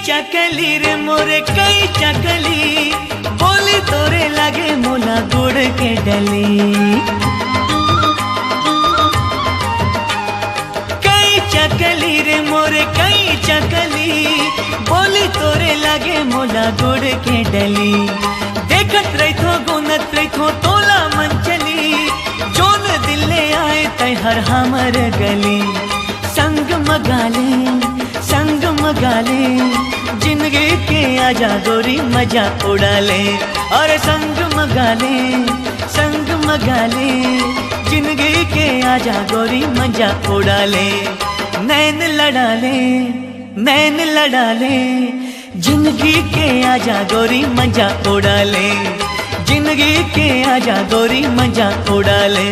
चकली रे मोरे कई चकली, बोली तोरे लगे मोला गुड़ के डली। कई चकली रे मोरे कई चकली, बोली तोरे लगे मोला गुड़ के डली। देखत रही थो गुनत रही थो तोला मन चली, जोन दिल ले आए तय हर हमर गली। संग मगाले संग मगाले, जिंदगी के आजा गोरी मजा उड़ा ले। और संग मगाले जिंदगी के आजा गोरी मजा उड़ा ले। नैन लड़ा ले जिंदगी के आजा गोरी मजा उड़ा ले। जिंदगी के आजा गोरी मजा उड़ा ले।